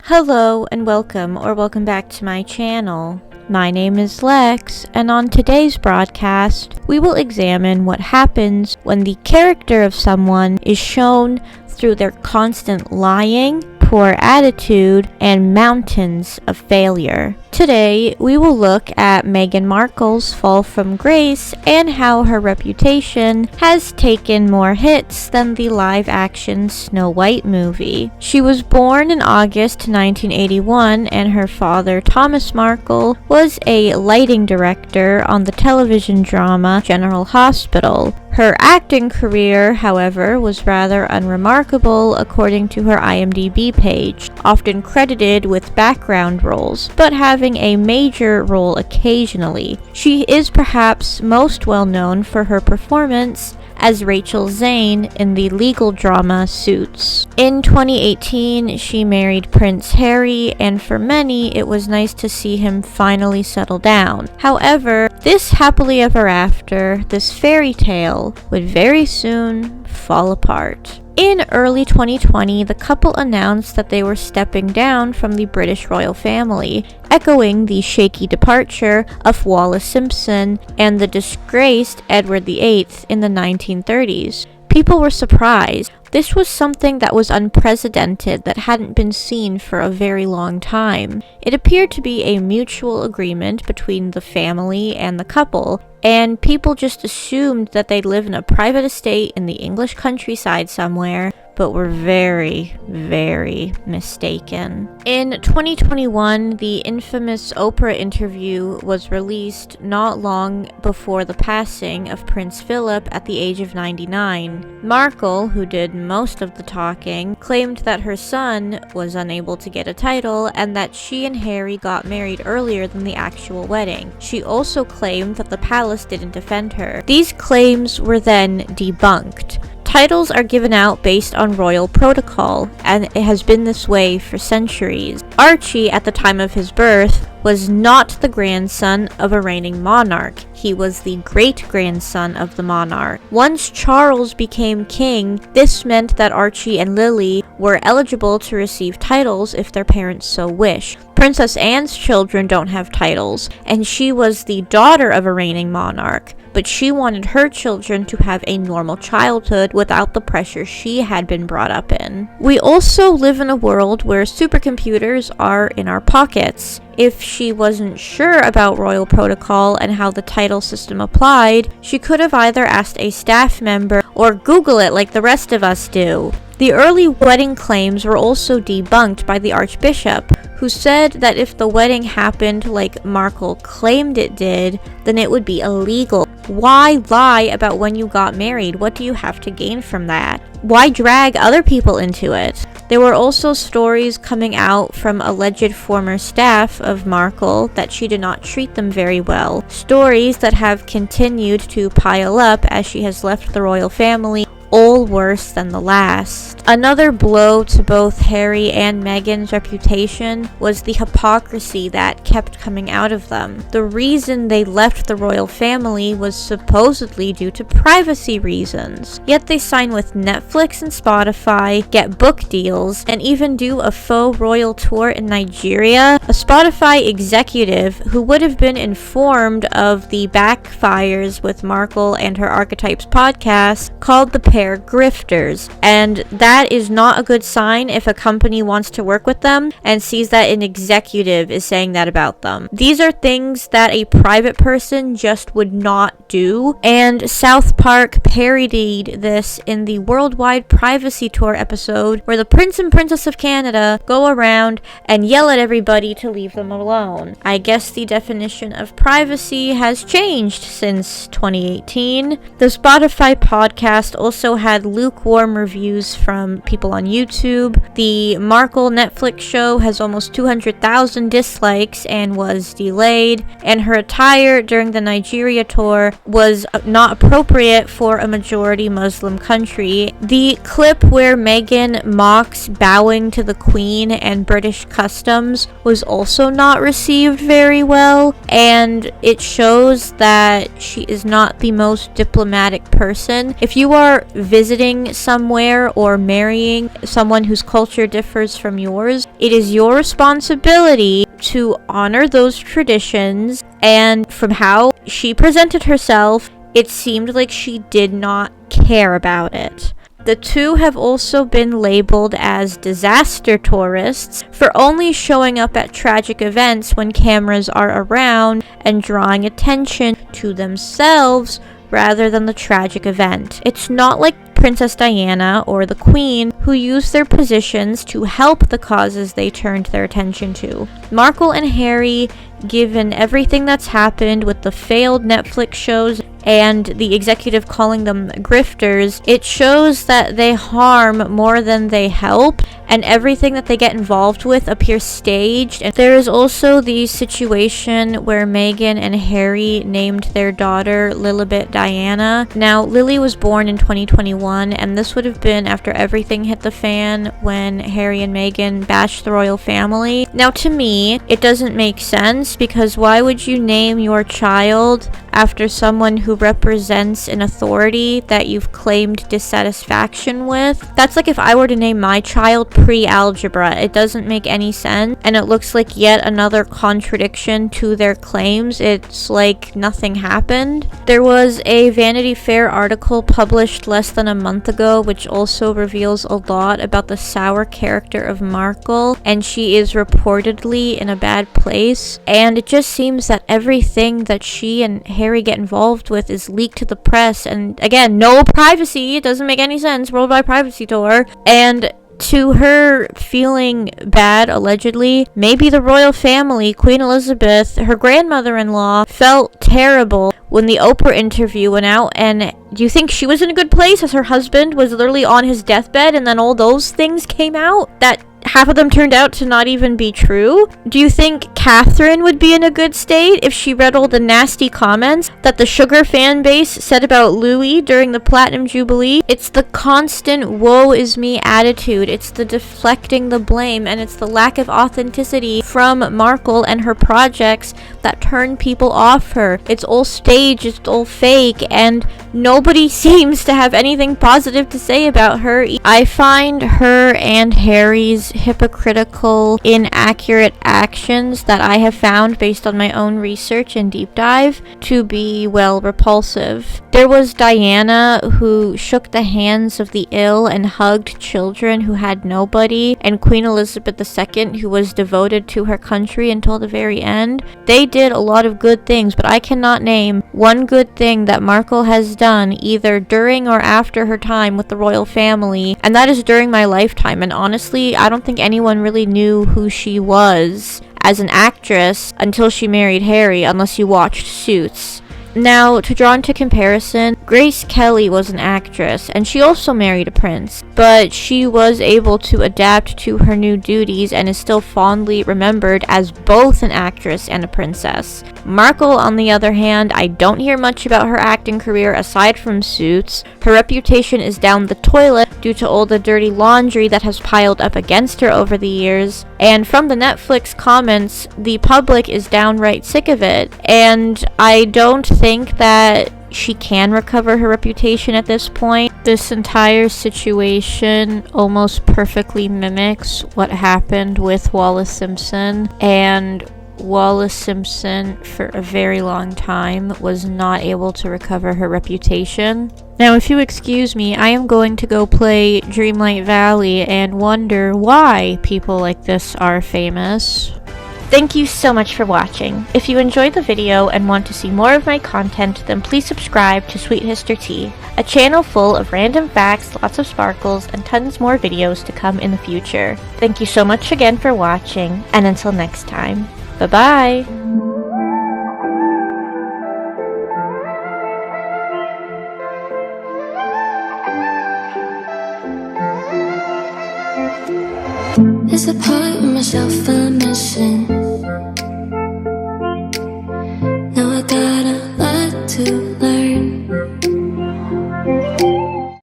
Hello and welcome back to my channel. My name is Lex, and on today's broadcast, we will examine what happens when the character of someone is shown through their constant lying, poor attitude, and mountains of failure. Today, we will look at Meghan Markle's fall from grace and how her reputation has taken more hits than the live-action Snow White movie. She was born in August 1981, and her father, Thomas Markle, was a lighting director on the television drama General Hospital. Her acting career, however, was rather unremarkable according to her IMDb page, often credited with background roles, but having a major role occasionally. She is perhaps most well known for her performance as Rachel Zane in the legal drama Suits. In 2018, she married Prince Harry, and for many, it was nice to see him finally settle down. However, this happily ever after, this fairy tale, would very soon fall apart. In early 2020, the couple announced that they were stepping down from the British royal family, echoing the shaky departure of Wallis Simpson and the disgraced Edward VIII in the 1930s. People were surprised. This was something that was unprecedented, that hadn't been seen for a very long time. It appeared to be a mutual agreement between the family and the couple, and people just assumed that they'd live in a private estate in the English countryside somewhere, but were very, very mistaken. In 2021, the infamous Oprah interview was released not long before the passing of Prince Philip at the age of 99. Markle, who did most of the talking, claimed that her son was unable to get a title and that she and Harry got married earlier than the actual wedding. She also claimed that the palace didn't defend her. These claims were then debunked. Titles are given out based on royal protocol, and it has been this way for centuries. Archie, at the time of his birth, was not the grandson of a reigning monarch. He was the great-grandson of the monarch. Once Charles became king, this meant that Archie and Lily were eligible to receive titles if their parents so wished. Princess Anne's children don't have titles, and she was the daughter of a reigning monarch, but she wanted her children to have a normal childhood without the pressure she had been brought up in. We also live in a world where supercomputers are in our pockets. If she wasn't sure about royal protocol and how the title system applied, she could have either asked a staff member or Google it like the rest of us do. The early wedding claims were also debunked by the Archbishop, who said that if the wedding happened like Markle claimed it did, then it would be illegal. Why lie about when you got married? What do you have to gain from that? Why drag other people into it? There were also stories coming out from alleged former staff of Markle that she did not treat them very well. Stories that have continued to pile up as she has left the royal family, all worse than the last. Another blow to both Harry and Meghan's reputation was the hypocrisy that kept coming out of them. The reason they left the royal family was supposedly due to privacy reasons. Yet they sign with Netflix and Spotify, get book deals, and even do a faux royal tour in Nigeria. A Spotify executive who would have been informed of the backfires with Markle and her Archetypes podcast called the pair grifters, and that is not a good sign if a company wants to work with them and sees that an executive is saying that about them. These are things that a private person just would not do, and South Park parodied this in the Worldwide Privacy Tour episode where the Prince and Princess of Canada go around and yell at everybody to leave them alone. I guess the definition of privacy has changed since 2018. The Spotify podcast also had lukewarm reviews from people on YouTube. The Markle Netflix show has almost 200,000 dislikes and was delayed, and her attire during the Nigeria tour was not appropriate for a majority Muslim country. The clip where Meghan mocks bowing to the Queen and British customs was also not received very well, and it shows that she is not the most diplomatic person. If you are visiting somewhere or marrying someone whose culture differs from yours, it is your responsibility to honor those traditions. And from how she presented herself, it seemed like she did not care about it. The two have also been labeled as disaster tourists for only showing up at tragic events when cameras are around and drawing attention to themselves rather than the tragic event. It's not like Princess Diana or the Queen, who used their positions to help the causes they turned their attention to. Markle and Harry, given everything that's happened with the failed Netflix shows and the executive calling them grifters, it shows that they harm more than they help, and everything that they get involved with appears staged. And there is also the situation where Meghan and Harry named their daughter Lilibet Diana. Now, Lily was born in 2021, and this would have been after everything hit the fan when Harry and Meghan bashed the royal family. Now, to me, it doesn't make sense, because why would you name your child after someone who represents an authority that you've claimed dissatisfaction with? That's like if I were to name my child pre-algebra. It doesn't make any sense, and it looks like yet another contradiction to their claims. It's like nothing happened. There was a Vanity Fair article published less than a month ago which also reveals a lot about the sour character of Markle, and she is reportedly in a bad place, and it just seems that everything that she and Harry get involved with is leaked to the press. And again, no privacy. It doesn't make any sense. Worldwide privacy tour. And to her feeling bad, allegedly, maybe the royal family, Queen Elizabeth, her grandmother-in-law, felt terrible when the Oprah interview went out. And do you think she was in a good place, as her husband was literally on his deathbed, and then all those things came out that half of them turned out to not even be true? Do you think Catherine would be in a good state if she read all the nasty comments that the sugar fan base said about Louis during the Platinum Jubilee? It's the constant woe is me attitude. It's the deflecting the blame, and it's the lack of authenticity from Markle and her projects that turn people off her. It's all staged, it's all fake, and nobody seems to have anything positive to say about her. I find her and Harry's hypocritical, inaccurate actions that I have found based on my own research and deep dive to be, well, repulsive. There was Diana, who shook the hands of the ill and hugged children who had nobody, and Queen Elizabeth II, who was devoted to her country until the very end. They did a lot of good things, but I cannot name one good thing that Markle has done either during or after her time with the royal family, and that is during my lifetime. And honestly, I don't think anyone really knew who she was as an actress until she married Harry, unless you watched Suits. Now, to draw into comparison, Grace Kelly was an actress, and she also married a prince, but she was able to adapt to her new duties and is still fondly remembered as both an actress and a princess. Markle, on the other hand, I don't hear much about her acting career aside from Suits. Her reputation is down the toilet due to all the dirty laundry that has piled up against her over the years, and from the Netflix comments, the public is downright sick of it, and I don't think that she can recover her reputation at this point. This entire situation almost perfectly mimics what happened with Wallis Simpson, and Wallis Simpson for a very long time was not able to recover her reputation. Now, if you excuse me, I am going to go play Dreamlight Valley and wonder why people like this are famous. Thank you so much for watching. If you enjoyed the video and want to see more of my content, then please subscribe to Sweet Histortea, a channel full of random facts, lots of sparkles, and tons more videos to come in the future. Thank you so much again for watching, and until next time, bye-bye! There's a part of myself I'm missing. Now I got a lot to learn.